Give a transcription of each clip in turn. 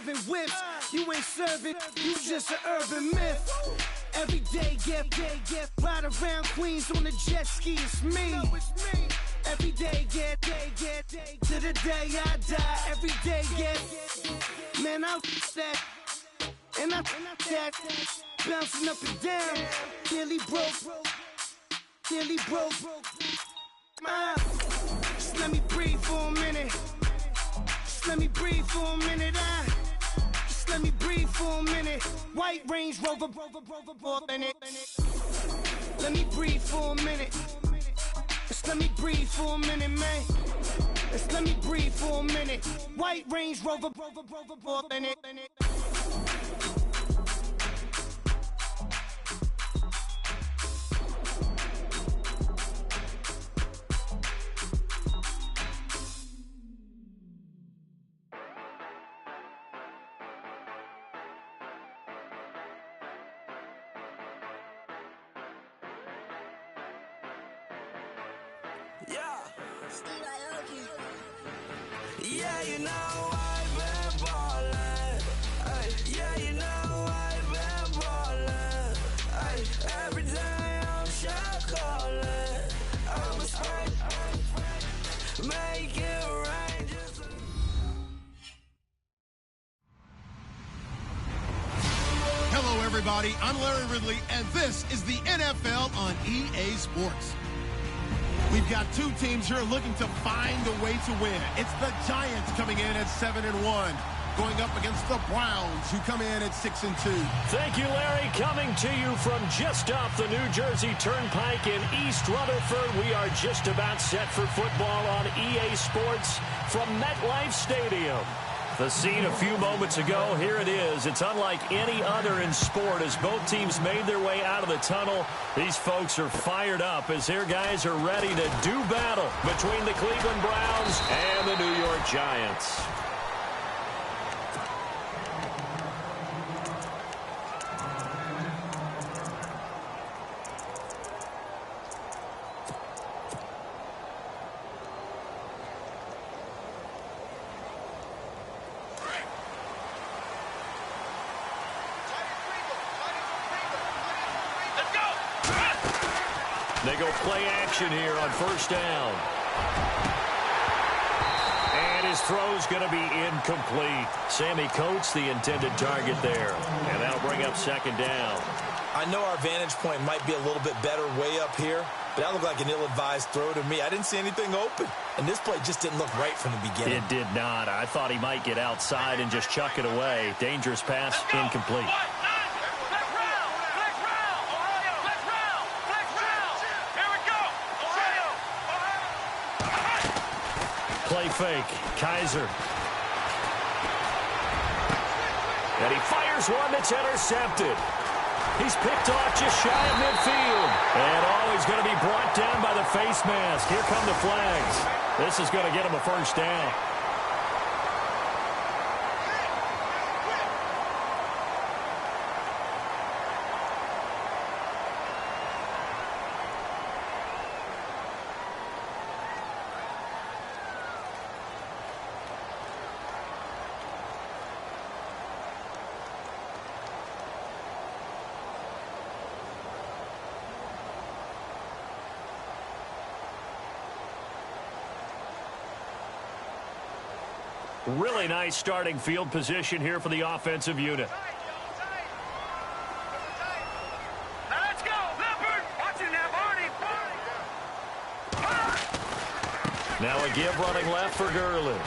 swerving whips. You ain't serving, you just an urban myth. Every day, get ride around Queens on a jet ski, it's me. Every day, get to the day I die. Every day, get, man, I that, and I that, bouncing up and down, nearly broke. Just let me breathe for a minute. Just let me breathe for a minute. Just let me breathe for a minute. White Range Rover, in it. Let me breathe for a minute. Just let me breathe for a minute, man. Just let me breathe for a minute. White Range Rover, in it. Yeah, you know I've been ballin'. Ay, yeah, you know I've been ballin'. Ay, every day I'm shot callin'. I'm a spray, make it rain. Just Hello, everybody. I'm Larry Ridley, and this is the NFL on EA Sports. We've got two teams here looking to find a way to win. It's the Giants coming in at 7-1, going up against the Browns, who come in at 6-2. Thank you, Larry. Coming to you from just off the New Jersey Turnpike in East Rutherford, we are just about set for football on EA Sports from MetLife Stadium. The scene a few moments ago, here it is. It's unlike any other in sport as both teams made their way out of the tunnel. These folks are fired up as their guys are ready to do battle between the Cleveland Browns and the New York Giants. They go play action here on first down. And his throw's going to be incomplete. Sammy Coates, the intended target there. And that'll bring up second down. I know our vantage point might be a little bit better way up here, but that looked like an ill-advised throw to me. I didn't see anything open. And this play just didn't look right from the beginning. It did not. I thought he might get outside and just chuck it away. Dangerous pass, incomplete. Play fake. Kaiser. And he fires one that's intercepted. He's picked off just shy of midfield. And he's going to be brought down by the face mask. Here come the flags. This is going to get him a first down. Really nice starting field position here for the offensive unit. Now let's go, Leopard! Watch it now, Barney! Now a give running left for Gurley.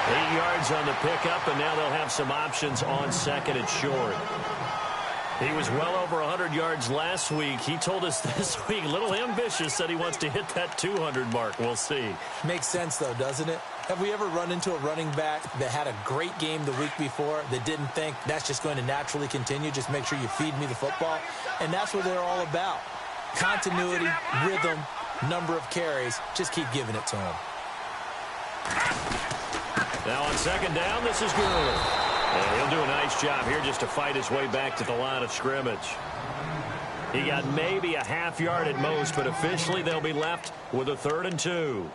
8 yards on the pickup, and now they'll have some options on second and short. He was well over 100 yards last week. He told us this week, a little ambitious, that he wants to hit that 200 mark. We'll see. Makes sense, though, doesn't it? Have we ever run into a running back that had a great game the week before that didn't think that's just going to naturally continue? Just make sure you feed me the football. And that's what they're all about. Continuity, rhythm, number of carries. Just keep giving it to him. Now on second down, this is Gurley. And he'll do a nice job here just to fight his way back to the line of scrimmage. He got maybe a half yard at most, but officially they'll be left with a 3rd and 2.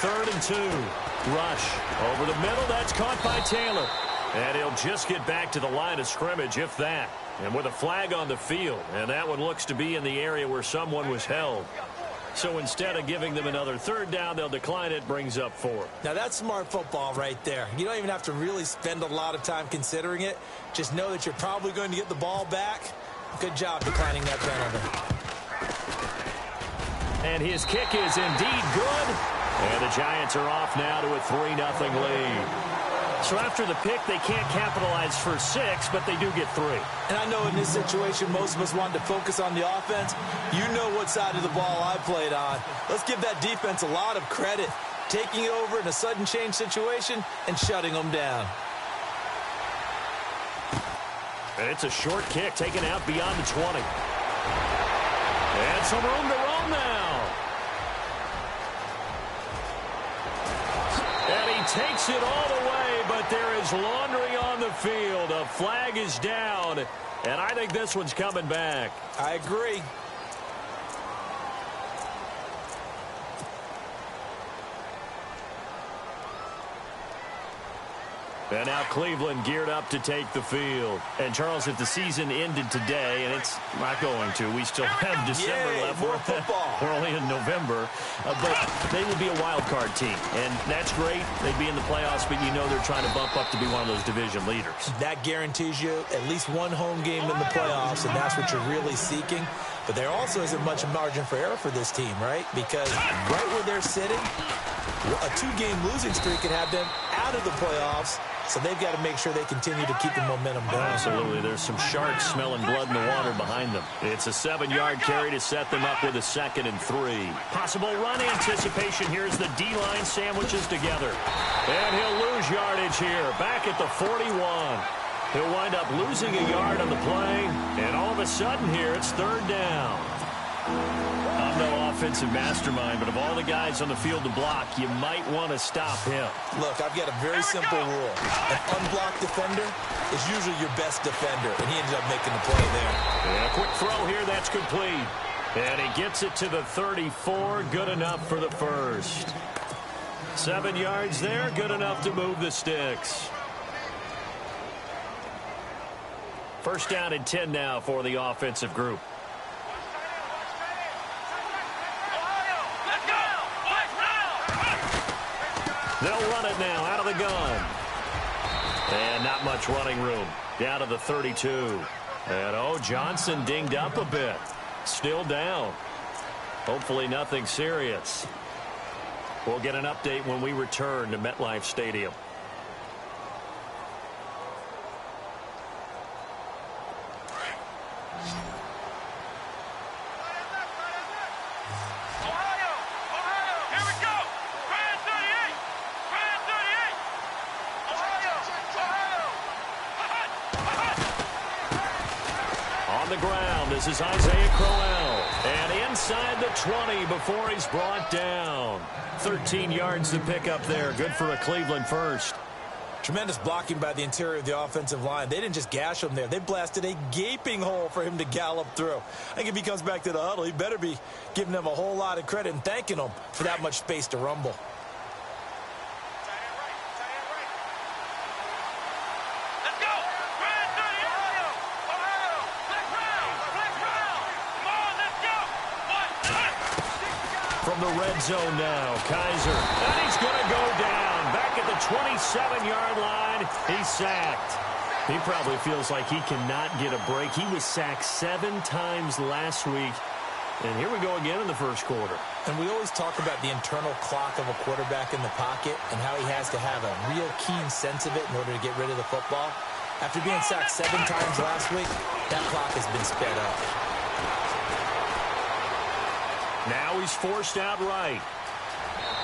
3rd and 2. Rush over the middle. That's caught by Taylor. And he'll just get back to the line of scrimmage, if that. And with a flag on the field. And that one looks to be in the area where someone was held. So instead of giving them another 3rd down, they'll decline it. Brings up 4. Now, that's smart football right there. You don't even have to really spend a lot of time considering it. Just know that you're probably going to get the ball back. Good job declining that penalty. And his kick is indeed good. And the Giants are off now to a 3-0 lead. So after the pick, they can't capitalize for 6, but they do get 3. And I know in this situation, most of us wanted to focus on the offense. You know what side of the ball I played on. Let's give that defense a lot of credit, taking it over in a sudden change situation and shutting them down. And it's a short kick taken out beyond the 20. And some room to roam now. And he takes it all the way, but there is laundry on the field. A flag is down, and I think this one's coming back. I agree. And now Cleveland geared up to take the field. And, Charles, if the season ended today, and it's not going to, we still have December left. More football. We're only in November. But they would be a wild card team. And that's great. They'd be in the playoffs, but you know they're trying to bump up to be one of those division leaders. That guarantees you at least one home game in the playoffs, and that's what you're really seeking. But there also isn't much margin for error for this team, right? Because right where they're sitting, a 2-game losing streak can have them out of the playoffs. So they've got to make sure they continue to keep the momentum going. Absolutely. There's some sharks smelling blood in the water behind them. It's a 7-yard carry to set them up with a 2nd and 3. Possible run anticipation. Here's the D-line sandwiches together. And he'll lose yardage here. Back at the 41. He'll wind up losing a yard on the play. And all of a sudden here, it's 3rd down. I'm no offensive mastermind, but of all the guys on the field to block, you might want to stop him. Look, I've got a very simple rule. An unblocked defender is usually your best defender, and he ended up making the play there. And a quick throw here, that's complete. And he gets it to the 34, good enough for the first. 7 yards there, good enough to move the sticks. 1st down and 10 now for the offensive group. They'll run it now out of the gun. And not much running room. Down to the 32. And, Johnson dinged up a bit. Still down. Hopefully nothing serious. We'll get an update when we return to MetLife Stadium. This is Isaiah Crowell. And inside the 20 before he's brought down. 13 yards to pick up there. Good for a Cleveland first. Tremendous blocking by the interior of the offensive line. They didn't just gash him there. They blasted a gaping hole for him to gallop through. I think if he comes back to the huddle, he better be giving them a whole lot of credit and thanking them for that much space to rumble. From the red zone now, Kaiser. And he's going to go down. Back at the 27-yard line, he's sacked. He probably feels like he cannot get a break. He was sacked 7 times last week. And here we go again in the first quarter. And we always talk about the internal clock of a quarterback in the pocket and how he has to have a real keen sense of it in order to get rid of the football. After being sacked 7 times last week, that clock has been sped up. Now he's forced out right.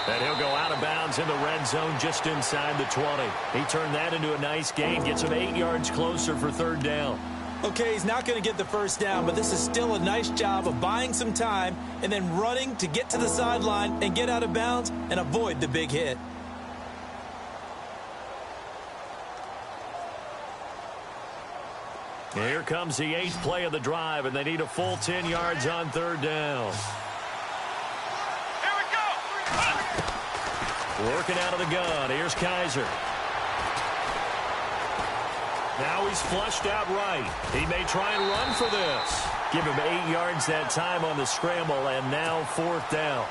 And he'll go out of bounds in the red zone just inside the 20. He turned that into a nice gain, gets him 8 yards closer for 3rd down. Okay, he's not going to get the first down, but this is still a nice job of buying some time and then running to get to the sideline and get out of bounds and avoid the big hit. Here comes the 8th play of the drive, and they need a full 10 yards on 3rd down. Working out of the gun. Here's Kaiser. Now he's flushed out right. He may try and run for this. Give him 8 yards that time on the scramble, and now 4th down.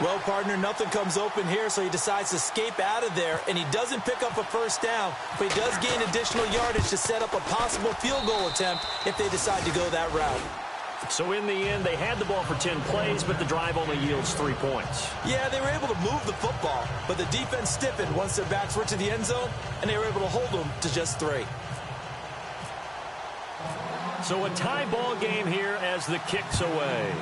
Well, partner, nothing comes open here, so he decides to escape out of there, and he doesn't pick up a 1st down, but he does gain additional yardage to set up a possible field goal attempt if they decide to go that route. So in the end, they had the ball for 10 plays, but the drive only yields 3 points. Yeah, they were able to move the football, but the defense stiffened once their backs were to the end zone, and they were able to hold them to just 3. So a tie ball game here as the kick's away.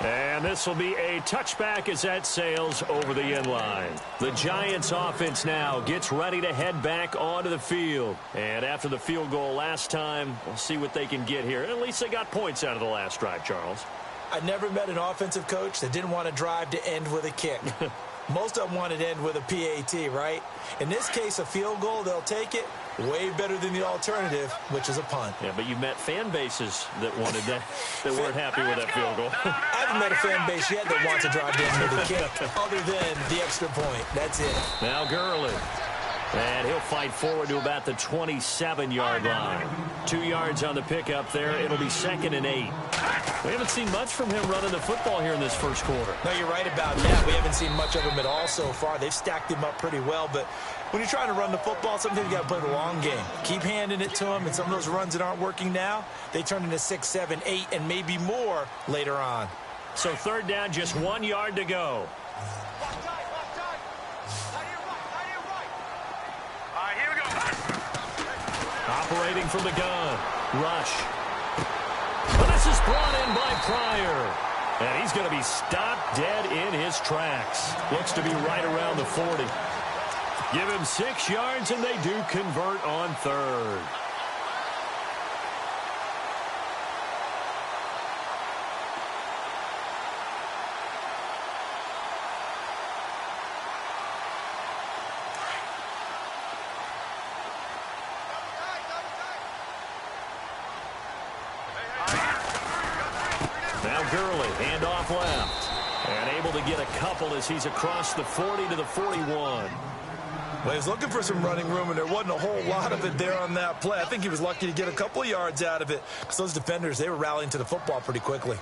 And this will be a touchback as that sails over the end line. The Giants offense now gets ready to head back onto the field. And after the field goal last time, we'll see what they can get here. At least they got points out of the last drive, Charles. I never met an offensive coach that didn't want to drive to end with a kick. Most of them wanted to end with a PAT, right? In this case, a field goal, they'll take it. Way better than the alternative, which is a punt. Yeah, but you met fan bases that wanted that, that weren't happy with that field goal. I haven't met a fan base yet that wants to drive down with a kick other than the extra point. That's it. Now Gurley. And he'll fight forward to about the 27-yard line. 2 yards on the pickup there. It'll be 2nd and 8. We haven't seen much from him running the football here in this first quarter. No, you're right about that. We haven't seen much of him at all so far. They've stacked him up pretty well, but when you're trying to run the football, sometimes you got to play the long game. Keep handing it to him, and some of those runs that aren't working now, they turn into 6, 7, 8, and maybe more later on. So 3rd down, just 1 yard to go. Operating from the gun. Rush. But this is brought in by Pryor. And he's going to be stopped dead in his tracks. Looks to be right around the 40. Give him 6 yards, and they do convert on 3rd. Gurley, handoff left. And able to get a couple as he's across the 40 to the 41. Well, he was looking for some running room, and there wasn't a whole lot of it there on that play. I think he was lucky to get a couple of yards out of it because those defenders, they were rallying to the football pretty quickly.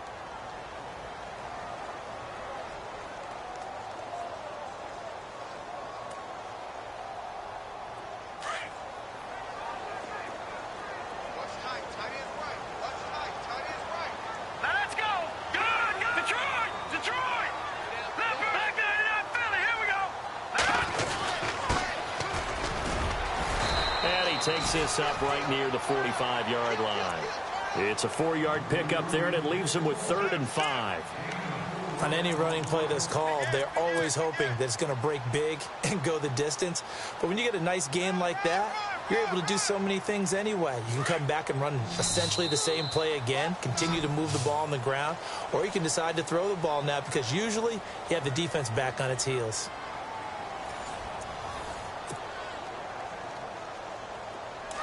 Takes this up right near the 45-yard line. It's a 4-yard pickup there, and it leaves them with 3rd and 5. On any running play that's called, they're always hoping that it's going to break big and go the distance. But when you get a nice gain like that, you're able to do so many things anyway. You can come back and run essentially the same play again, continue to move the ball on the ground, or you can decide to throw the ball now because usually you have the defense back on its heels.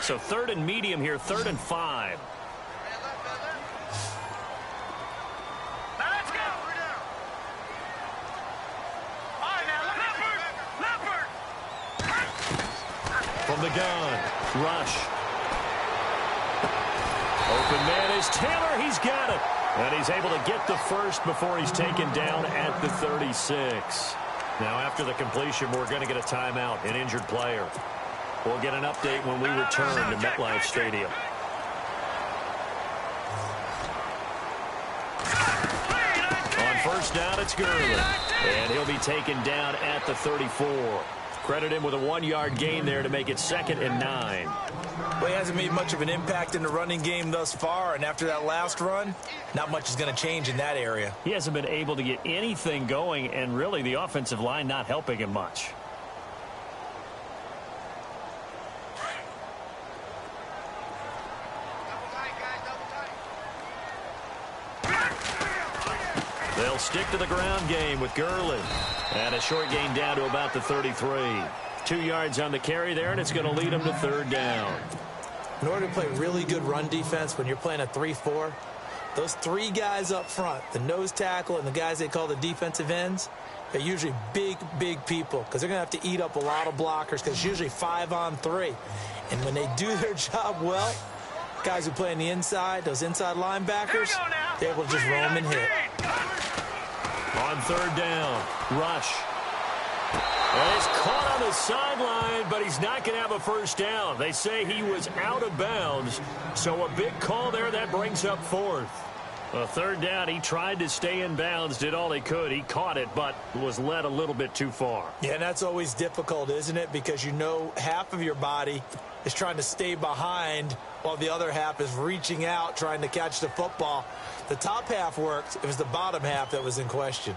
So 3rd and medium here, 3rd and 5. Let's go. All right, now, Leopard. From the gun, Rush. Open man is Taylor. He's got it. And he's able to get the first before he's taken down at the 36. Now, after the completion, we're going to get a timeout, an injured player. We'll get an update when we return to MetLife Stadium. On 1st down, it's Gurley. And he'll be taken down at the 34. Credit him with a 1-yard gain there to make it 2nd and 9. Well, he hasn't made much of an impact in the running game thus far, and after that last run, not much is going to change in that area. He hasn't been able to get anything going, and really the offensive line not helping him much. They'll stick to the ground game with Gurley. And a short gain down to about the 33. 2 yards on the carry there, and it's going to lead them to 3rd down. In order to play really good run defense when you're playing a 3-4, those three guys up front, the nose tackle and the guys they call the defensive ends, they're usually big, big people because they're going to have to eat up a lot of blockers because it's usually 5-on-3. And when they do their job well, guys who play on the inside, those inside linebackers, they're able to just roam and hit. On third down, rush. And he's caught on the sideline, but he's not going to have a first down. They say he was out of bounds, so a big call there that brings up fourth. A third down, he tried to stay in bounds, did all he could. He caught it, but was led a little bit too far. Yeah, and that's always difficult, isn't it? Because you know half of your body is trying to stay behind while the other half is reaching out, trying to catch the football. The top half worked. It was the bottom half that was in question.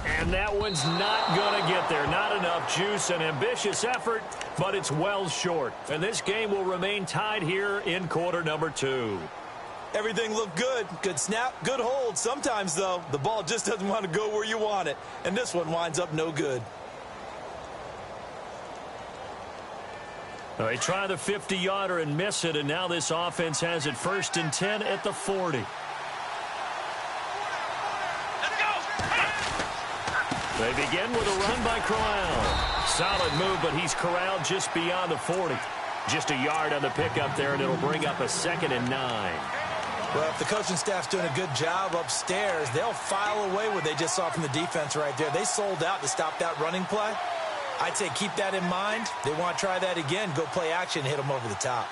And that one's not going to get there. Not enough juice. An ambitious effort, but it's well short. And this game will remain tied here in quarter number 2. Everything looked good. Good snap, good hold. Sometimes, though, the ball just doesn't want to go where you want it. And this one winds up no good. They try the 50-yarder and miss it, and now this offense has it 1st and 10 at the 40. They begin with a run by Crowell. Solid move, but he's corralled just beyond the 40. Just a yard on the pickup there, and it'll bring up a 2nd and 9. Well, if the coaching staff's doing a good job upstairs, they'll file away what they just saw from the defense right there. They sold out to stop that running play. I'd say keep that in mind. They want to try that again. Go play action, hit them over the top.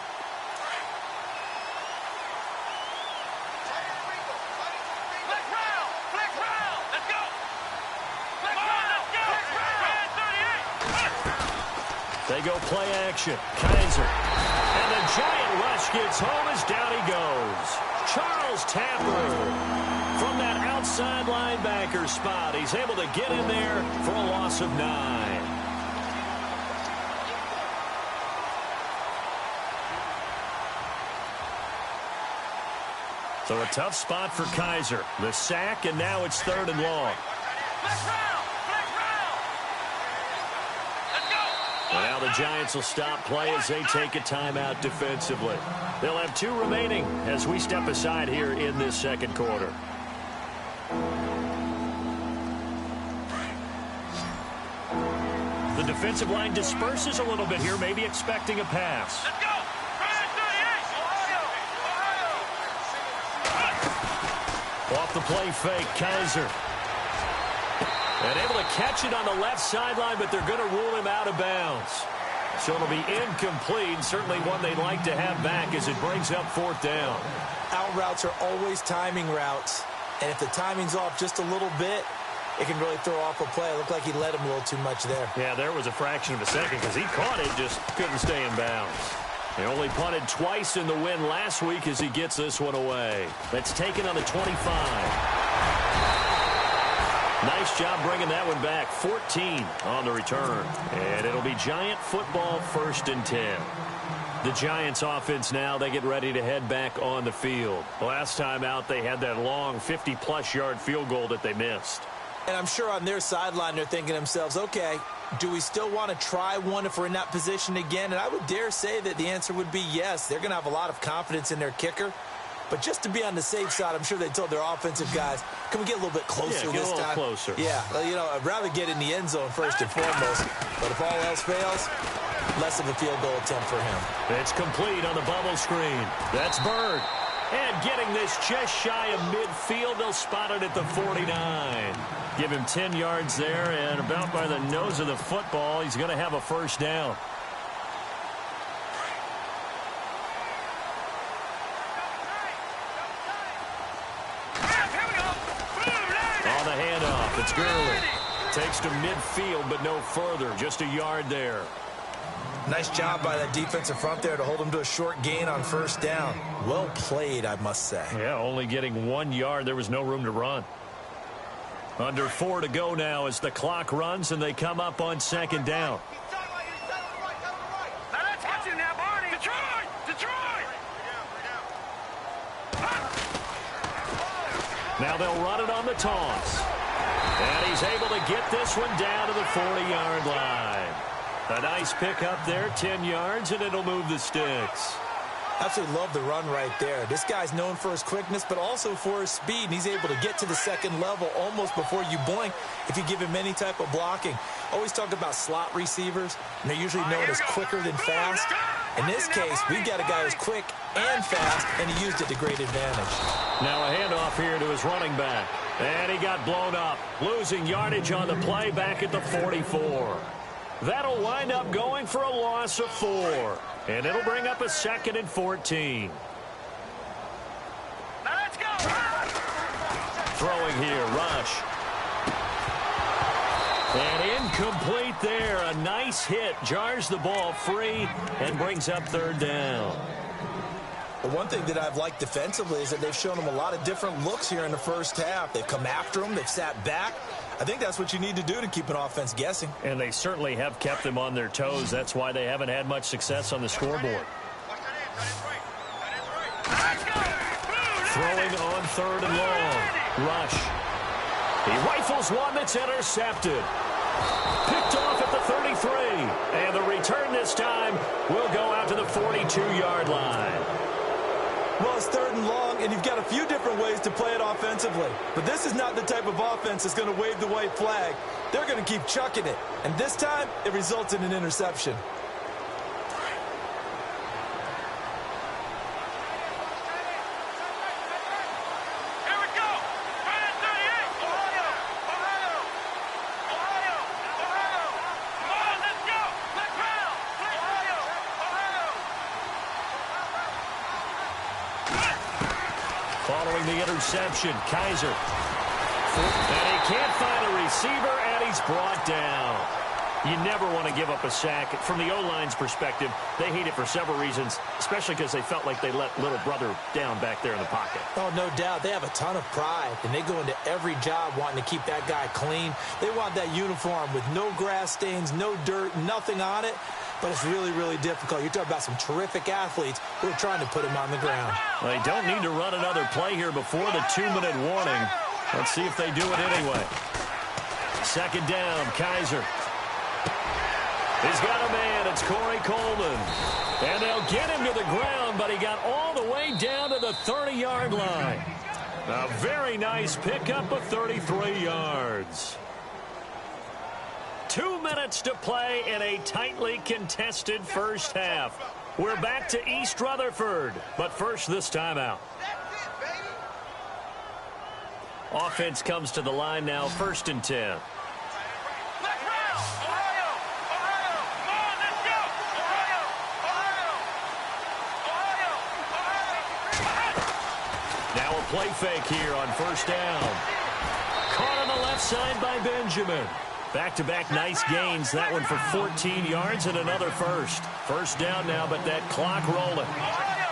They go play action. Kaiser. And the giant rush gets home as down he goes. Charles Tapper from that outside linebacker spot. He's able to get in there for a loss of 9. So a tough spot for Kaiser. The sack, and now it's 3rd and long. And now the Giants will stop play as they take a timeout defensively. They'll have 2 remaining as we step aside here in this 2nd quarter. The defensive line disperses a little bit here, maybe expecting a pass. Let's go! Off the play fake, Kaiser. And able to catch it on the left sideline, but they're going to rule him out of bounds. So it'll be incomplete, certainly one they'd like to have back as it brings up 4th down. Out routes are always timing routes, and if the timing's off just a little bit, it can really throw off a play. It looked like he led him a little too much there. Yeah, there was a fraction of a second because he caught it, just couldn't stay in bounds. They only punted twice in the win last week as he gets this one away. That's taken on the 25. Nice job bringing that one back. 14 on the return. And it'll be Giant football 1st and 10. The Giants offense now, they get ready to head back on the field. Last time out, they had that long 50-plus yard field goal that they missed. And I'm sure on their sideline they're thinking to themselves, okay, do we still want to try one if we're in that position again? And I would dare say that the answer would be yes. They're going to have a lot of confidence in their kicker. But just to be on the safe side, I'm sure they told their offensive guys, can we get a little bit closer this time? Closer. Yeah, you know, I'd rather get in the end zone first and foremost. But if all else fails, less of a field goal attempt for him. It's complete on the bubble screen. That's Bird. And getting this just shy of midfield, they'll spot it at the 49. Give him 10 yards there, and about by the nose of the football, he's going to have a 1st down. On the handoff, it's Gurley. Takes to midfield, but no further. Just a yard there. Nice job by that defensive front there to hold him to a short gain on 1st down. Well played, I must say. Yeah, only getting 1 yard. There was no room to run. Under 4 to go now as the clock runs and they come up on 2nd down. Now they'll run it on the toss. And he's able to get this one down to the 40-yard line. A nice pickup there, 10 yards, and it'll move the sticks. Absolutely love the run right there. This guy's known for his quickness, but also for his speed, and he's able to get to the second level almost before you blink if you give him any type of blocking. Always talk about slot receivers, and they're usually known as quicker than fast. In this case, we've got a guy who's quick and fast, and he used it to great advantage. Now a handoff here to his running back. And he got blown up, losing yardage on the play back at the 44. That'll wind up going for a loss of 4. And it'll bring up a 2nd and 14. Now let's go. Throwing here, Rush. And incomplete there. A nice hit. Jars the ball free and brings up 3rd down. Well, one thing that I've liked defensively is that they've shown him a lot of different looks here in the first half. They've come after him. They've sat back. I think that's what you need to do to keep an offense guessing. And they certainly have kept them on their toes. That's why they haven't had much success on the scoreboard. Throwing on 3rd and long. Rush. He rifles one that's intercepted. Picked off at the 33. And the return this time will go out to the 42-yard line. Well, it's 3rd and long, and you've got a few different ways to play it offensively. But this is not the type of offense that's going to wave the white flag. They're going to keep chucking it. And this time, it results in an interception. Here we go. Right at 38. Ohio. Ohio. Ohio. Ohio. Come on, let's go. Let's round. Ohio. Ohio. Following the interception, Kaiser. And he can't find a receiver, and he's brought down. You never want to give up a sack. From the O-line's perspective, they hate it for several reasons, especially because they felt like they let little brother down back there in the pocket. Oh, no doubt. They have a ton of pride, and they go into every job wanting to keep that guy clean. They want that uniform with no grass stains, no dirt, nothing on it. But it's really, really difficult. You're talking about some terrific athletes who are trying to put him on the ground. Well, they don't need to run another play here before the 2-minute warning. Let's see if they do it anyway. 2nd down, Kaiser. He's got a man. It's Corey Coleman. And they'll get him to the ground, but he got all the way down to the 30-yard line. A very nice pickup of 33 yards. 2 minutes to play in a tightly contested first half. We're back to East Rutherford, but first this timeout. Offense comes to the line now, 1st and 10. Let's round. Ohio. Ohio. Come on, let's go. Ohio. Ohio. Ohio. Now a play fake here on 1st down. Caught on the left side by Benjamin. Back-to-back nice gains. That one for 14 yards and another first. 1st down now, but that clock rolling.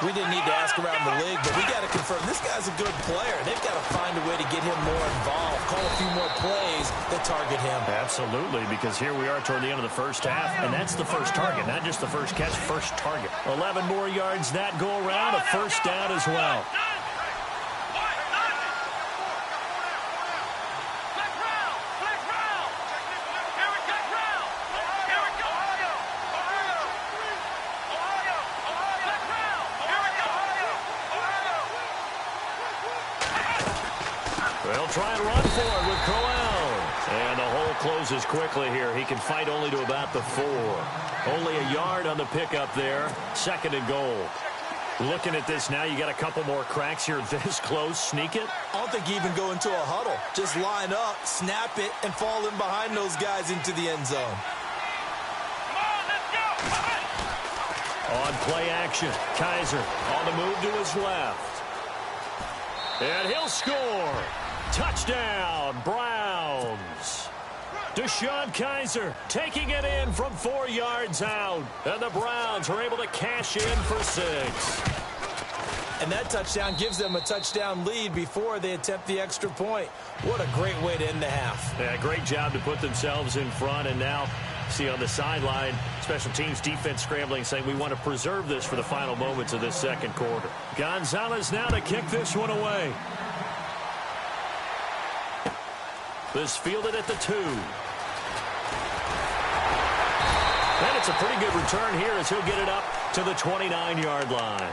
We didn't need to ask around the league, but we got to confirm this guy's a good player. They've got to find a way to get him more involved, call a few more plays that target him. Absolutely, because here we are toward the end of the first half, and that's the first target, not just the first catch, first target. 11 more yards that go around, a 1st down as well. They'll try and run for it with Crowell. And the hole closes quickly here. He can fight only to about the 4. Only a yard on the pickup there. 2nd and goal. Looking at this now, you got a couple more cracks here this close. Sneak it? I don't think you even go into a huddle. Just line up, snap it, and fall in behind those guys into the end zone. On play action, Kaiser on the move to his left. And he'll score. Touchdown, Browns. Deshaun Kaiser taking it in from 4 yards out. And the Browns are able to cash in for 6. And that touchdown gives them a touchdown lead before they attempt the extra point. What a great way to end the half. Yeah, great job to put themselves in front. And now, see on the sideline, special teams defense scrambling, saying we want to preserve this for the final moments of this 2nd quarter. Gonzalez now to kick this one away. This fielded at the 2. And it's That's a pretty good return here as he'll get it up to the 29-yard line.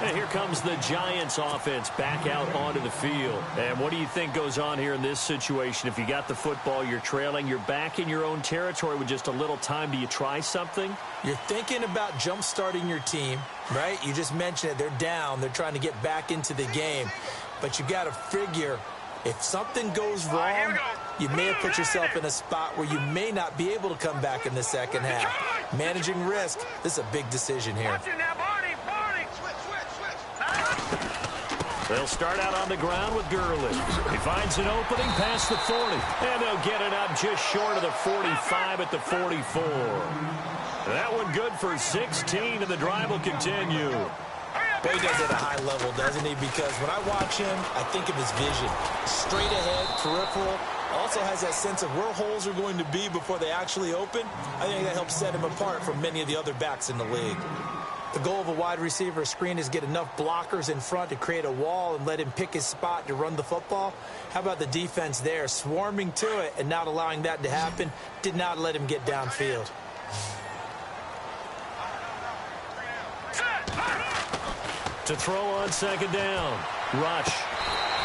And here comes the Giants offense back out onto the field. And what do you think goes on here in this situation? If you got the football, you're trailing, you're back in your own territory with just a little time. Do you try something? You're thinking about jump-starting your team, right? You just mentioned it. They're down. They're trying to get back into the game. But you got to figure if something goes wrong, you may have put yourself in a spot where you may not be able to come back in the second half. Managing risk, this is a big decision here. They'll start out on the ground with Gurley. He finds an opening past the 40. And they'll get it up just short of the 45 at the 44. That one good for 16, and the drive will continue. Boy, he does it at a high level, doesn't he? Because when I watch him, I think of his vision. Straight ahead, peripheral. Also has that sense of where holes are going to be before they actually open. I think that helps set him apart from many of the other backs in the league. The goal of a wide receiver screen is get enough blockers in front to create a wall and let him pick his spot to run the football. How about the defense there? Swarming to it and not allowing that to happen. Did not let him get downfield. To throw on second down. Rush.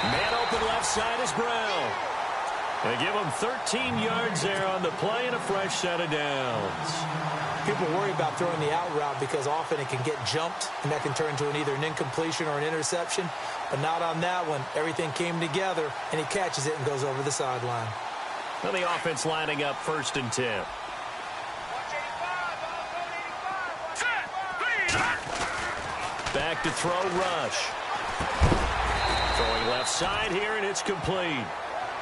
Man open left side is Brown. They give him 13 yards there on the play and a fresh set of downs. People worry about throwing the out route because often it can get jumped, and that can turn into either an incompletion or an interception. But not on that one. Everything came together, and he catches it and goes over the sideline. Well, the offense lining up 1st and 10. Back to throw, Rush. Throwing left side here, and it's complete.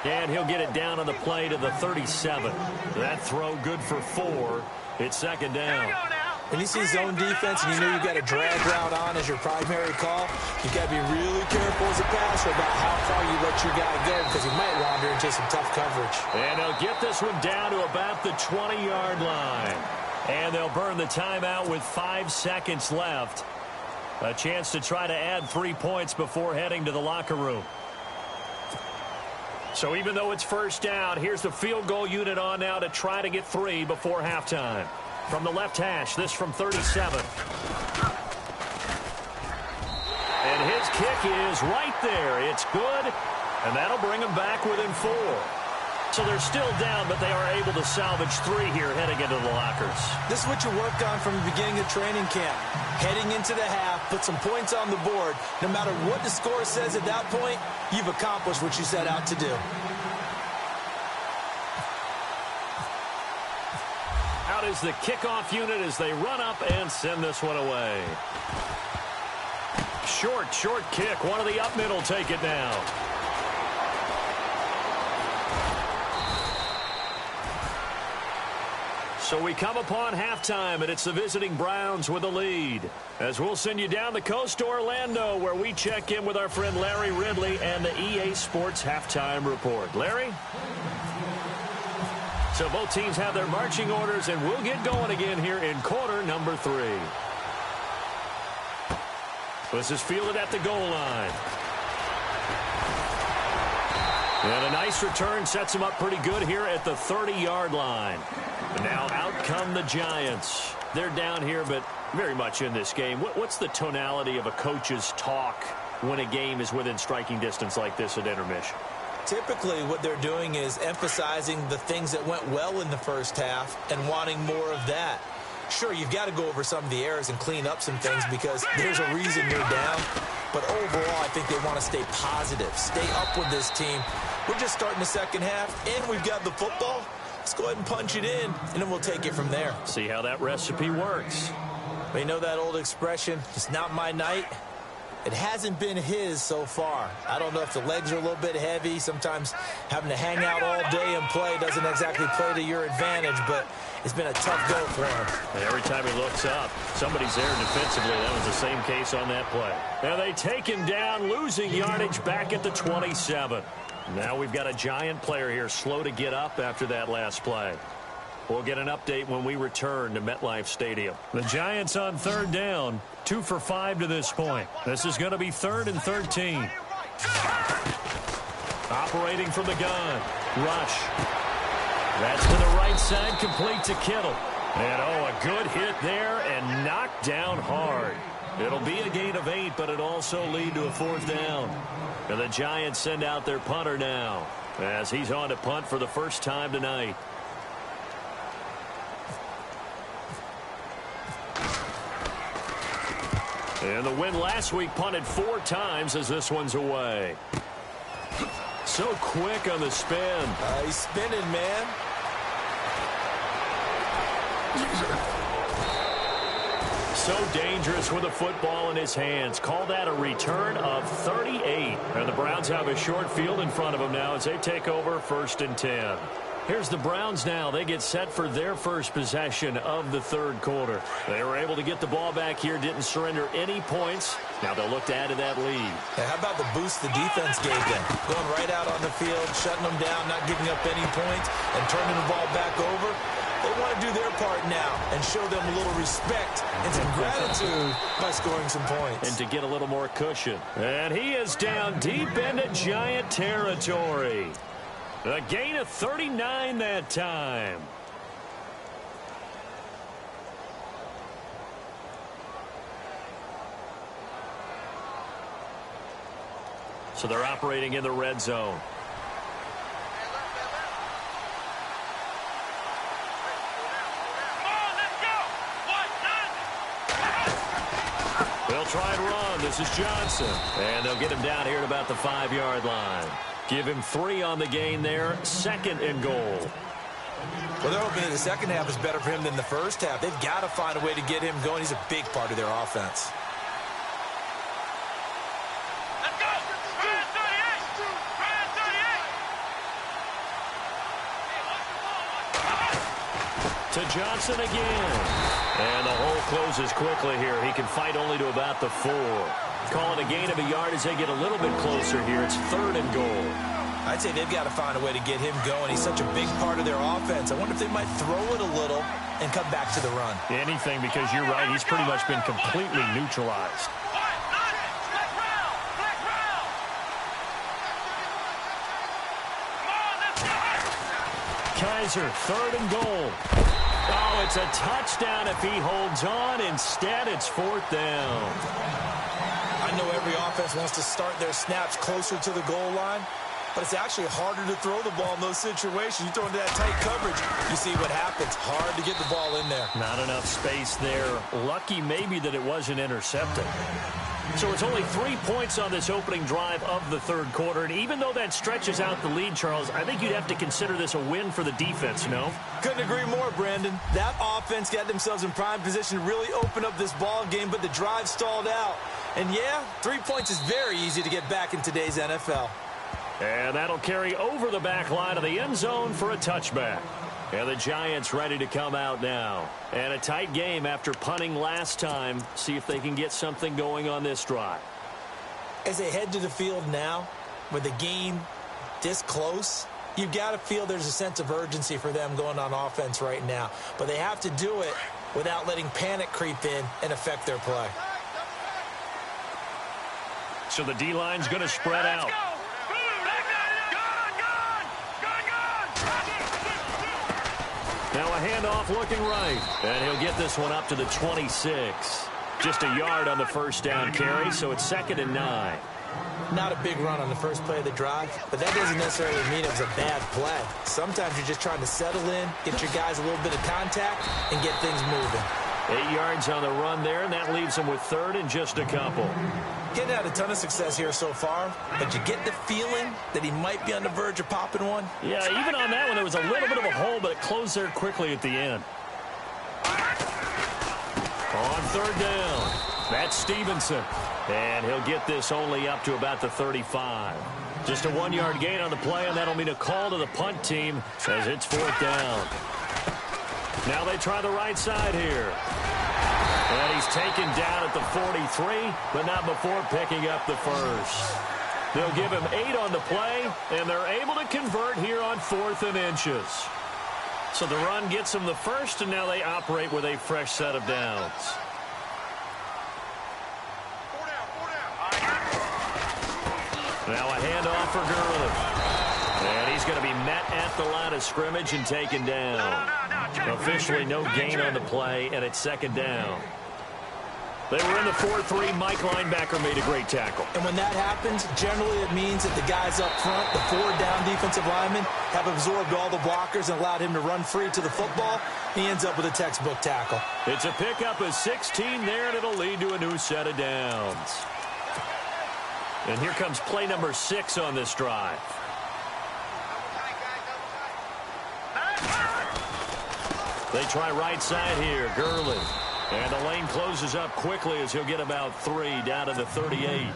And he'll get it down on the play to the 37. That throw good for 4. It's second down. When you see zone defense and you know you've got a drag route on as your primary call, you've got to be really careful as a passer about how far you let your guy go because he might wander into some tough coverage. And they'll get this one down to about the 20-yard line. And they'll burn the timeout with 5 seconds left. A chance to try to add 3 points before heading to the locker room. So even though it's first down, here's the field goal unit on now to try to get 3 before halftime. From the left hash, this from 37. And his kick is right there. It's good, and that'll bring them back within 4. So they're still down, but they are able to salvage 3 here heading into the lockers. This is what you worked on from the beginning of training camp. Heading into the half, put some points on the board. No matter what the score says at that point, you've accomplished what you set out to do. Out is the kickoff unit as they run up and send this one away. Short kick. One of the up middle take it now. So we come upon halftime, and it's the visiting Browns with a lead. As we'll send you down the coast to Orlando, where we check in with our friend Larry Ridley and the EA Sports Halftime Report. Larry? So both teams have their marching orders, and we'll get going again here in quarter number 3. This is fielded at the goal line. And a nice return sets him up pretty good here at the 30-yard line. And now out come the Giants. They're down here, but very much in this game. What's the tonality of a coach's talk when a game is within striking distance like this at intermission? Typically, what they're doing is emphasizing the things that went well in the first half and wanting more of that. Sure, you've got to go over some of the errors and clean up some things because there's a reason you're down. But overall, I think they want to stay positive, stay up with this team. We're just starting the second half, and we've got the football. Let's go ahead and punch it in, and then we'll take it from there. See how that recipe works. Well, you know that old expression, it's not my night. It hasn't been his so far. I don't know if the legs are a little bit heavy. Sometimes having to hang out all day and play doesn't exactly play to your advantage, but it's been a tough go for him. And every time he looks up, somebody's there defensively. That was the same case on that play. Now they take him down, losing yardage back at the 27. Now we've got a Giant player here slow to get up after that last play. We'll get an update when we return to MetLife Stadium. The Giants on third down, 2 for 5 to this point. This is going to be 3rd and 13. Operating from the gun. Rush. That's to the right side, complete to Kittle. And, a good hit there and knocked down hard. It'll be a gain of 8, but it also lead to a 4th down. And the Giants send out their punter now as he's on to punt for the first time tonight. And the win last week punted 4 times as this one's away. So quick on the spin. He's spinning, man. So dangerous with a football in his hands. Call that a return of 38. And the Browns have a short field in front of them now as they take over 1st and 10. Here's the Browns now. They get set for their first possession of the 3rd quarter. They were able to get the ball back here, didn't surrender any points. Now they'll look to add to that lead. Hey, how about the boost the defense gave them? Going right out on the field, shutting them down, not giving up any points, and turning the ball back over. They want to do their part now and show them a little respect and some gratitude by scoring some points. And to get a little more cushion. And he is down deep into Giant territory. A gain of 39 that time. So they're operating in the red zone. They'll try and run. This is Johnson. And they'll get him down here at about the 5-yard line. Give him 3 on the gain there. 2nd and goal. Well, they're hoping that the second half is better for him than the first half. They've got to find a way to get him going. He's a big part of their offense. Let's go! Ryan 38! Ryan 38! To Johnson again. And the hole closes quickly here. He can fight only to about the 4. Call it a gain of a yard as they get a little bit closer here. It's 3rd and goal. I'd say they've got to find a way to get him going. He's such a big part of their offense. I wonder if they might throw it a little and come back to the run. Anything, because you're right. He's pretty much been completely neutralized. Kaiser, 3rd and goal. Oh, it's a touchdown if he holds on. Instead, it's 4th down. I know every offense wants to start their snaps closer to the goal line, but it's actually harder to throw the ball in those situations. You throw into that tight coverage, you see what happens. Hard to get the ball in there. Not enough space there. Lucky maybe that it wasn't intercepted. So it's only 3 points on this opening drive of the 3rd quarter. And even though that stretches out the lead, Charles, I think you'd have to consider this a win for the defense, no? Couldn't agree more, Brandon. That offense got themselves in prime position to really open up this ball game, but the drive stalled out. And yeah, 3 points is very easy to get back in today's NFL. And that'll carry over the back line of the end zone for a touchback. And the Giants ready to come out now. And a tight game after punting last time. See if they can get something going on this drive. As they head to the field now, with the game this close, you've got to feel there's a sense of urgency for them going on offense right now. But they have to do it without letting panic creep in and affect their play. So the D-line's going to spread out. Now a handoff looking right. And he'll get this one up to the 26. Just a yard on the first down carry, so it's 2nd and 9. Not a big run on the first play of the drive, but that doesn't necessarily mean it was a bad play. Sometimes you're just trying to settle in, get your guys a little bit of contact, and get things moving. 8 yards on the run there, and that leaves him with 3rd and just a couple. Getting had a ton of success here so far, but you get the feeling that he might be on the verge of popping one. Yeah, even on that one, there was a little bit of a hole, but it closed there quickly at the end. On 3rd down, that's Stevenson. And he'll get this only up to about the 35. Just a 1-yard gain on the play, and that'll mean a call to the punt team as it's 4th down. Now they try the right side here. And he's taken down at the 43, but not before picking up the first. They'll give him 8 on the play, and they're able to convert here on 4th and inches. So the run gets them the first, and now they operate with a fresh set of downs. Now a handoff for Gurley. And he's He's going to be met at the line of scrimmage and taken down. Officially no gain on the play, and it's second down. They were in the 4-3. Mike linebacker made a great tackle. And when that happens, generally it means that the guys up front, the 4 down defensive linemen, have absorbed all the blockers and allowed him to run free to the football. He ends up with a textbook tackle. It's a pickup of 16 there, and it'll lead to a new set of downs. And here comes play number 6 on this drive. They try right side here. Gurley. And the lane closes up quickly as he'll get about 3 down to the 38.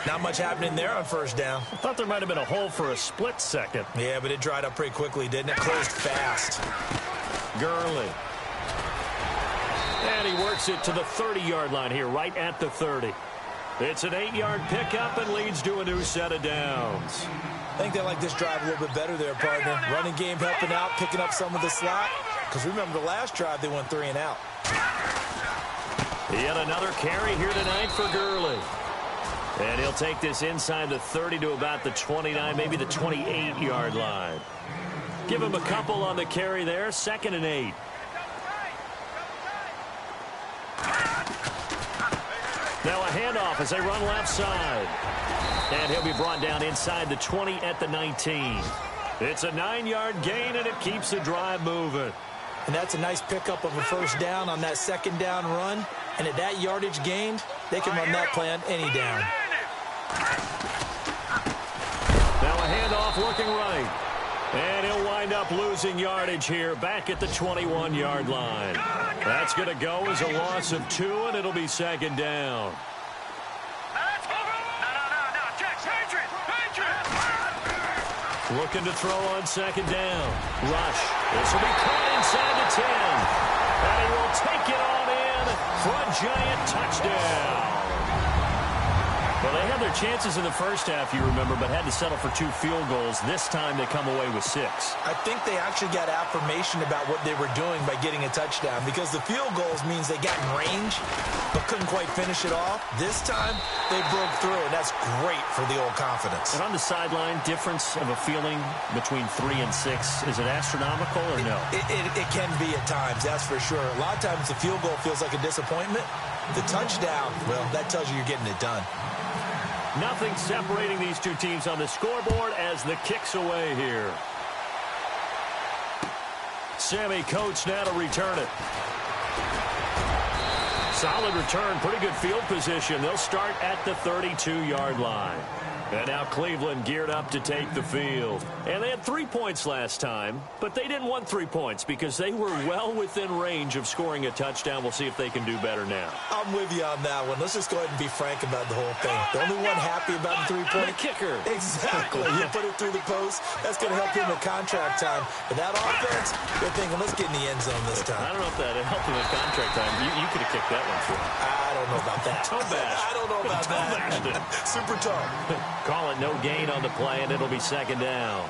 Not much happening there on first down. I thought there might have been a hole for a split second. Yeah, but it dried up pretty quickly, didn't it? Closed fast. Gurley. And he works it to the 30-yard line here, right at the 30. It's an 8-yard pickup and leads to a new set of downs. I think they like this drive a little bit better there, partner. Running game helping out, picking up some of the slack. Because remember the last drive, they went 3 and out. Yet another carry here tonight for Gurley. And he'll take this inside the 30 to about the 29, maybe the 28-yard line. Give him a couple on the carry there, 2nd and 8. Now a handoff as they run left side. And he'll be brought down inside the 20 at the 19. It's a 9-yard gain, and it keeps the drive moving. And that's a nice pickup of a first down on that second down run. And at that yardage gained, they can run that play on any down. Now a handoff looking right. And he'll wind up losing yardage here back at the 21-yard line. That's going to go as a loss of 2, and it'll be second down. Looking to throw on second down. Rush. This will be caught inside the 10. And he will take it on in for a giant touchdown. Well, they had their chances in the first half, you remember, but had to settle for 2 field goals. This time they come away with 6. I think they actually got affirmation about what they were doing by getting a touchdown, because the field goals means they got in range but couldn't quite finish it off. This time they broke through, and that's great for the old confidence. And on the sideline, difference of a feeling between 3 and 6, is it astronomical or no? It can be at times, that's for sure. A lot of times the field goal feels like a disappointment. The touchdown, well, that tells you you're getting it done. Nothing separating these two teams on the scoreboard as the kick's away here. Sammy Coates now to return it. Solid return, pretty good field position. They'll start at the 32-yard line. And now Cleveland geared up to take the field. And they had 3 points last time, but they didn't want 3 points because they were well within range of scoring a touchdown. We'll see if they can do better now. I'm with you on that one. Let's just go ahead and be frank about the whole thing. The only one happy about the 3-point. The kicker. Exactly. You put it through the post. That's going to help him in contract time. But that offense, they're thinking, let's get in the end zone this time. I don't know if that helped him in contract time. You could have kicked that one for him. I don't know about that. Toe bash. I don't know about Toe bashed it. Super toe. Call it no gain on the play, and it'll be second down.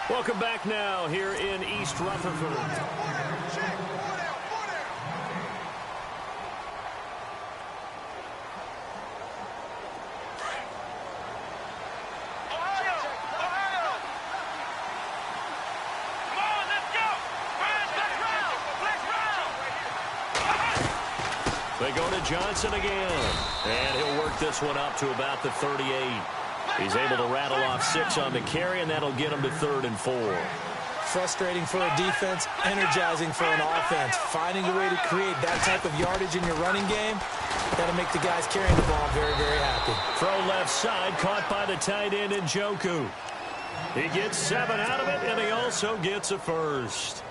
Welcome back now here in East Rutherford. They go to Johnson again, and he'll work this one up to about the 38. He's able to rattle off 6 on the carry, and that'll get him to 3rd and 4. Frustrating for a defense, energizing for an offense. Finding a way to create that type of yardage in your running game, that'll make the guys carrying the ball very, very happy. Throw left side, caught by the tight end Njoku. He gets 7 out of it, and he also gets a first.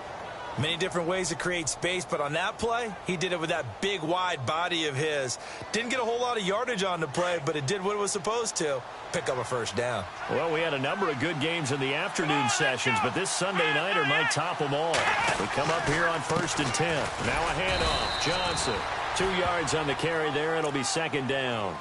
Many different ways to create space, but on that play, he did it with that big, wide body of his. Didn't get a whole lot of yardage on the play, but it did what it was supposed to. Pick up a first down. Well, we had a number of good games in the afternoon sessions, but this Sunday nighter might top them all. We come up here on 1st and 10. Now a handoff. Johnson. 2 yards on the carry there. It'll be second down.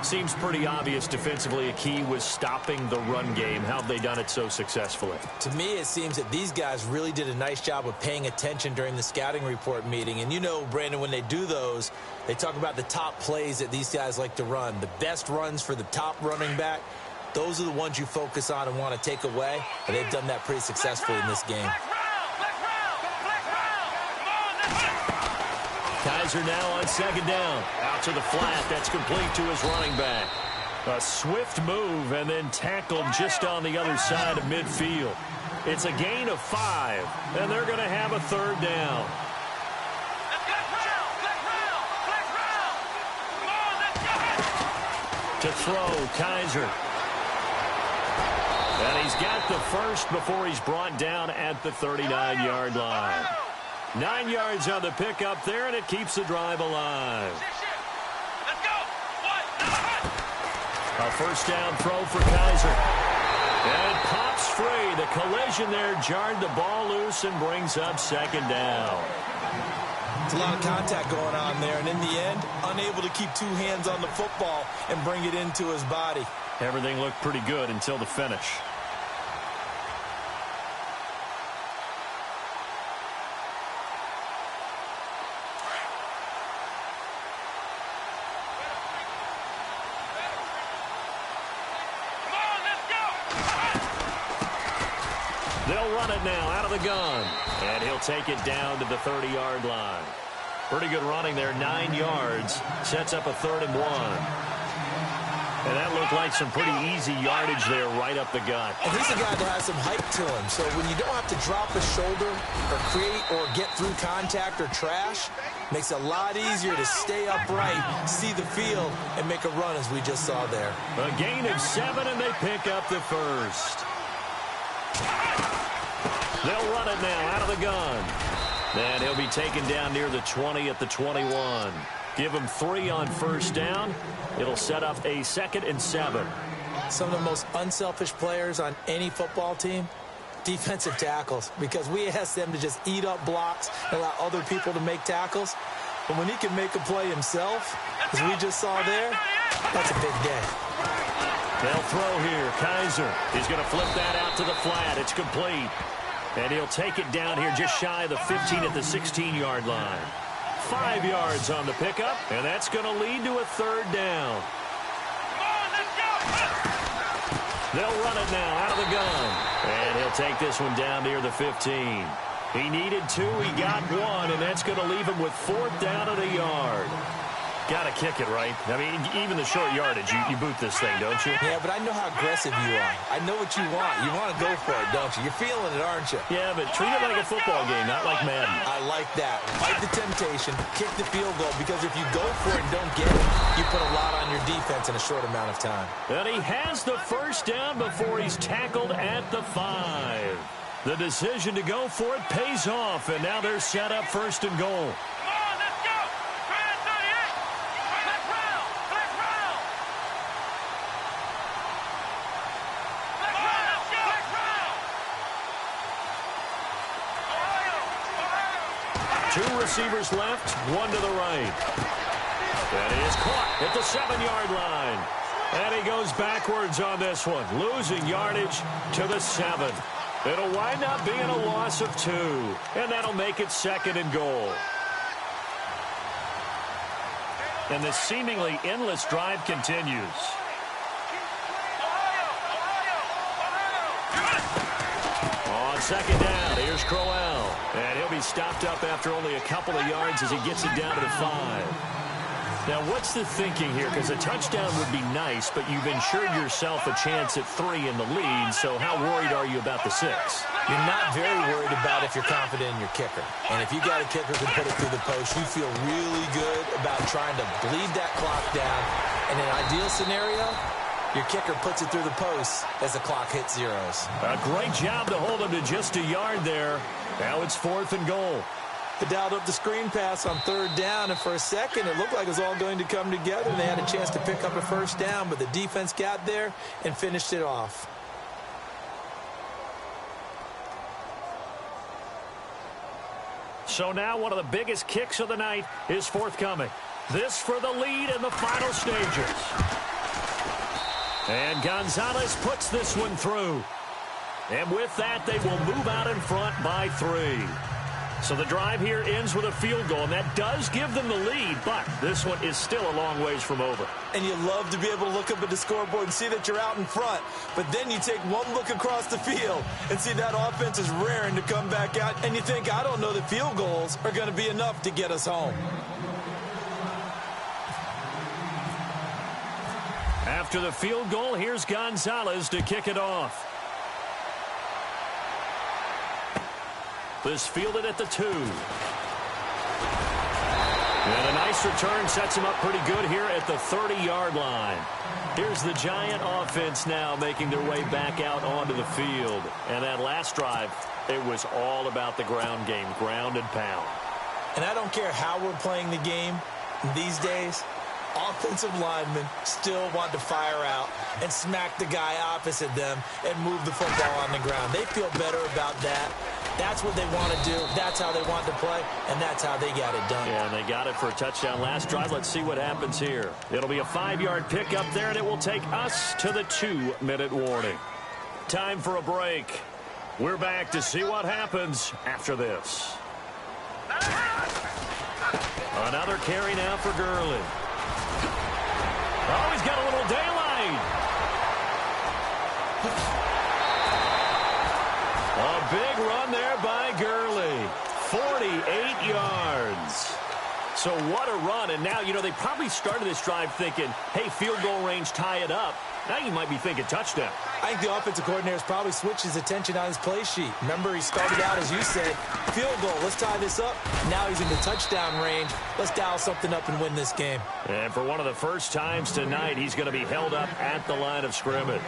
Seems pretty obvious defensively a key was stopping the run game. How have they done it so successfully? To me, it seems that these guys really did a nice job of paying attention during the scouting report meeting. And you know, Brandon, when they do those, they talk about the top plays that these guys like to run. The best runs for the top running back, those are the ones you focus on and want to take away. And they've done that pretty successfully in this game. Kaiser now on second down. Out to the flat. That's complete to his running back. A swift move and then tackled just on the other side of midfield. It's a gain of 5, and they're going to have a third down. To throw, Kaiser. And he's got the first before he's brought down at the 39-yard line. 9 yards on the pickup there, and it keeps the drive alive. A first down throw for Kaiser. And it pops free. The collision there jarred the ball loose and brings up second down. It's a lot of contact going on there, and in the end, unable to keep 2 hands on the football and bring it into his body. Everything looked pretty good until the finish. They'll run it now out of the gun. And he'll take it down to the 30-yard line. Pretty good running there, 9 yards. Sets up a 3rd and 1. And that looked like some pretty easy yardage there right up the gut. And he's a guy that has some height to him. So when you don't have to drop a shoulder or create or get through contact or trash, makes it a lot easier to stay upright, see the field, and make a run as we just saw there. A gain of 7, and they pick up the first. They'll run it now out of the gun. And he'll be taken down near the 20 at the 21. Give him 3 on first down. It'll set up a 2nd and 7. Some of the most unselfish players on any football team, defensive tackles, because we ask them to just eat up blocks and allow other people to make tackles. But when he can make a play himself, as we just saw there, that's a big day. They'll throw here. Kaiser is going to flip that out to the flat. It's complete. And he'll take it down here just shy of the 15 at the 16-yard line. 5 yards on the pickup, and that's going to lead to a 3rd down. They'll run it now out of the gun. And he'll take this one down near the 15. He needed 2, he got 1, and that's going to leave him with 4th down at a yard. Got to kick it, right? I mean, even the short yardage, you boot this thing, don't you? Yeah, but I know how aggressive you are. I know what you want. You want to go for it, don't you? You're feeling it, aren't you? Yeah, but treat it like a football game, not like Madden. I like that. Fight the temptation, kick the field goal, because if you go for it and don't get it, you put a lot on your defense in a short amount of time. And he has the first down before he's tackled at the 5. The decision to go for it pays off, and now they're set up 1st and goal. Two receivers left, one to the right. And he is caught at the 7-yard line. And he goes backwards on this one, losing yardage to the 7. It'll wind up being a loss of 2, and that'll make it 2nd and goal. And the seemingly endless drive continues. On 2nd down, here's Crowell. And he'll be stopped up after only a couple of yards as he gets it down to the 5. Now, what's the thinking here? Because a touchdown would be nice, but you've ensured yourself a chance at 3 in the lead, so how worried are you about the 6? You're not very worried about if you're confident in your kicker. And if you got a kicker who can put it through the post, you feel really good about trying to bleed that clock down. In an ideal scenario, your kicker puts it through the post as the clock hits zeros. A great job to hold him to just a yard there. Now it's 4th and goal. They dialed up the screen pass on 3rd down, and for a second it looked like it was all going to come together, and they had a chance to pick up a 1st down, but the defense got there and finished it off. So now one of the biggest kicks of the night is forthcoming. This for the lead in the final stages. And Gonzalez puts this one through. And with that, they will move out in front by 3. So the drive here ends with a field goal, and that does give them the lead, but this one is still a long ways from over. And you love to be able to look up at the scoreboard and see that you're out in front, but then you take one look across the field and see that offense is raring to come back out, and you think, I don't know that field goals are going to be enough to get us home. After the field goal, here's Gonzalez to kick it off. This fielded at the 2. And a nice return sets him up pretty good here at the 30-yard line. Here's the Giant offense now making their way back out onto the field. And that last drive, it was all about the ground game, ground and pound. And I don't care how we're playing the game these days, offensive linemen still want to fire out and smack the guy opposite them and move the football on the ground. They feel better about that. That's what they want to do. That's how they want to play, and that's how they got it done. Yeah, and they got it for a touchdown last drive. Let's see what happens here. It'll be a 5-yard pickup there, and it will take us to the 2-minute warning. Time for a break. We're back to see what happens after this. Another carry now for Gurley. Oh, he's got a little daylight. A big run there by Gurley. 48 yards. So what a run. And now, you know, they probably started this drive thinking, hey, field goal range, tie it up. Now you might be thinking touchdown. I think the offensive coordinator's probably switched his attention on his play sheet. Remember, he started out, as you said, field goal. Let's tie this up. Now he's in the touchdown range. Let's dial something up and win this game. And for one of the first times tonight, he's going to be held up at the line of scrimmage.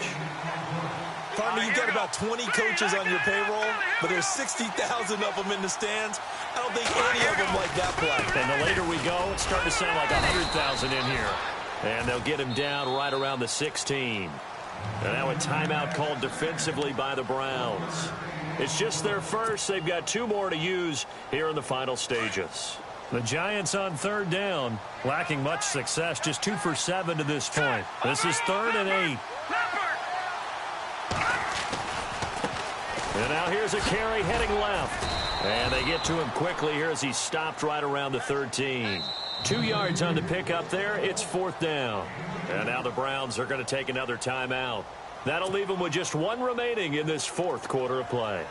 Partner, you've got about 20 coaches on your payroll, but there's 60,000 of them in the stands. I don't think any of them like that play. And the later we go, it's starting to sound like 100,000 in here. And they'll get him down right around the 16. And now a timeout called defensively by the Browns. It's just their first. They've got 2 more to use here in the final stages. The Giants on 3rd down, lacking much success, just 2 for 7 to this point. This is 3rd and 8. And now here's a carry heading left. And they get to him quickly here as he stopped right around the 13. 2 yards on the pickup there. It's 4th down. And now the Browns are going to take another timeout. That'll leave them with just 1 remaining in this 4th quarter of play.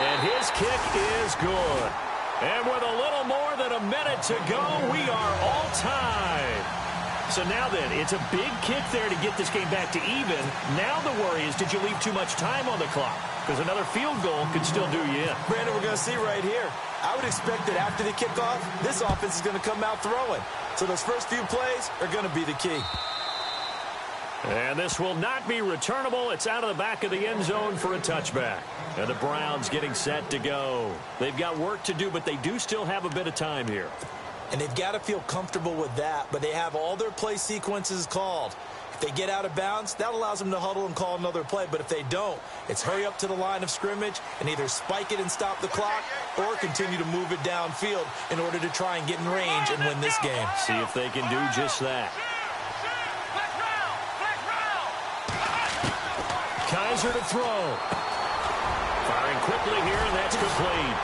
And his kick is good. And with a little more than a minute to go, we are all tied. So now then, it's a big kick there to get this game back to even. Now the worry is, did you leave too much time on the clock? Because another field goal could still do you in. Brandon, we're going to see right here. I would expect that after the kickoff, this offense is going to come out throwing. So those first few plays are going to be the key. And this will not be returnable. It's out of the back of the end zone for a touchback. And the Browns getting set to go. They've got work to do, but they do still have a bit of time here. And they've got to feel comfortable with that, but they have all their play sequences called. If they get out of bounds, that allows them to huddle and call another play. But if they don't, it's hurry up to the line of scrimmage and either spike it and stop the clock or continue to move it downfield in order to try and get in range and win this game. See if they can do just that. Kaiser to throw. Firing quickly here, and that's complete.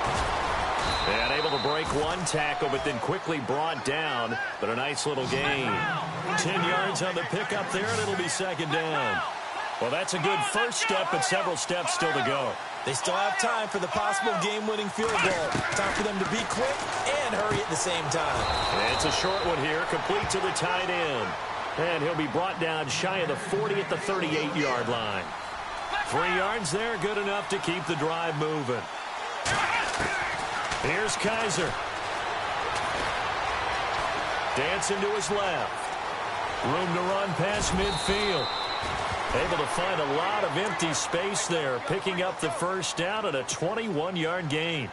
And able to break 1 tackle, but then quickly brought down. But a nice little gain. 10 yards on the pickup there, and it'll be 2nd down. Well, that's a good first step, but several steps still to go. They still have time for the possible game-winning field goal. Time for them to be quick and hurry at the same time. And it's a short one here, complete to the tight end. And he'll be brought down shy of the 40 at the 38-yard line. 3 yards there, good enough to keep the drive moving. Here's Kaiser. Dancing to his left. Room to run past midfield. Able to find a lot of empty space there, picking up the first down at a 21-yard gain.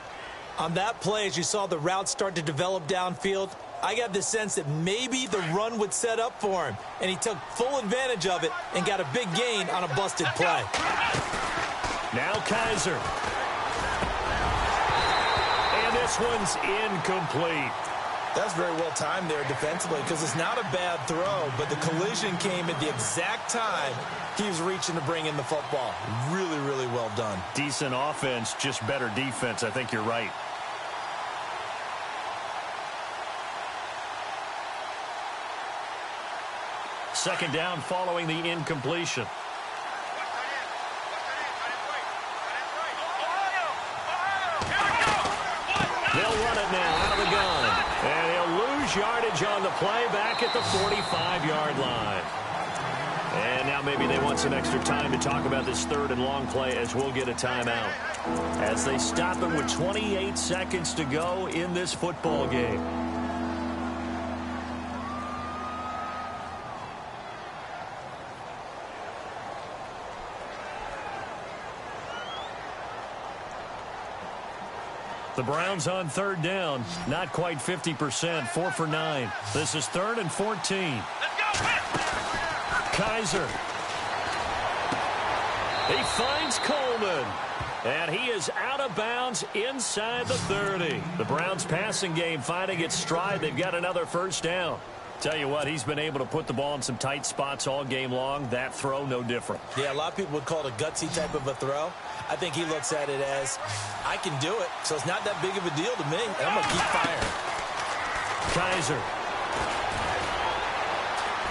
On that play, as you saw the route start to develop downfield, I got the sense that maybe the run would set up for him, and he took full advantage of it and got a big gain on a busted play. Now Kaiser. And this one's incomplete. That's very well timed there defensively because it's not a bad throw, but the collision came at the exact time he was reaching to bring in the football. Really, really well done. Decent offense, just better defense. I think you're right. Second down following the incompletion. They'll run it now out of the gun. And he'll lose yardage on the play back at the 45-yard line. And now maybe they want some extra time to talk about this third and long play as we'll get a timeout. As they stop it with 28 seconds to go in this football game. The Browns on third down, not quite 50%, 4 for 9. This is 3rd and 14. Kaiser. He finds Coleman. And he is out of bounds inside the 30. The Browns passing game finding its stride. They've got another first down. Tell you what, he's been able to put the ball in some tight spots all game long. That throw, no different. Yeah, a lot of people would call it a gutsy type of a throw. I think he looks at it as, I can do it, so it's not that big of a deal to me, and I'm going to keep firing. Kaiser.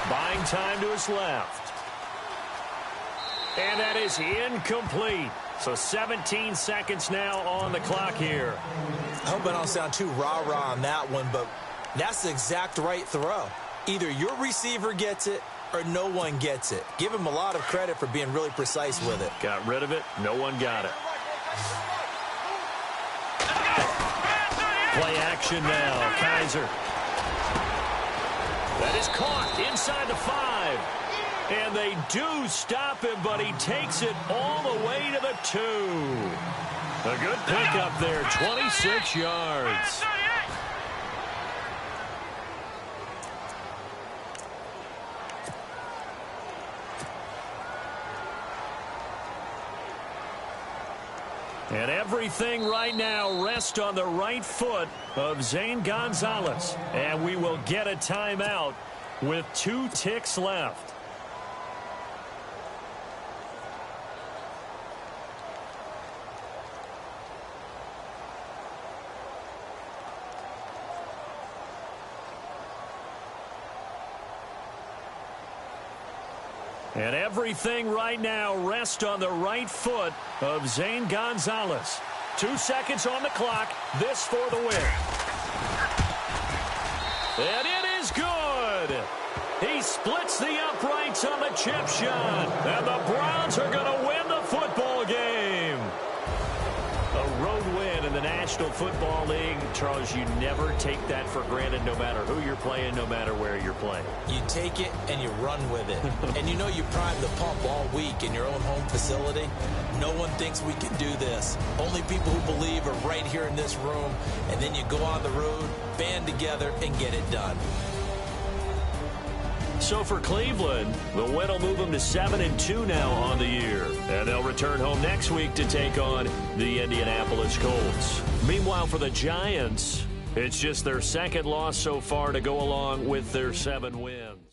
Buying time to his left. And that is incomplete. So 17 seconds now on the clock here. I hope I don't sound too rah-rah on that one, but that's the exact right throw. Either your receiver gets it or no one gets it. Give him a lot of credit for being really precise with it. Got rid of it. No one got it. Play action now. Kaiser. That is caught inside the 5. And they do stop him, but he takes it all the way to the 2. A good pickup there, 26 yards. And everything right now rests on the right foot of Zane Gonzalez. And we will get a timeout with 2 ticks left. And everything right now rests on the right foot of Zane Gonzalez. 2 seconds on the clock. This for the win. And it is good. He splits the uprights on the chip shot. And the Browns are going to win the football game. A road win in the National Football League. Charles, you never take that for granted no matter who you're playing, no matter where you're playing. You take it and you run with it. And you know you prime the pump all week in your own home facility. No one thinks we can do this. Only people who believe are right here in this room. And then you go on the road, band together, and get it done. So for Cleveland, the win will move them to 7-2 now on the year. And they'll return home next week to take on the Indianapolis Colts. Meanwhile, for the Giants, it's just their second loss so far to go along with their 7 wins.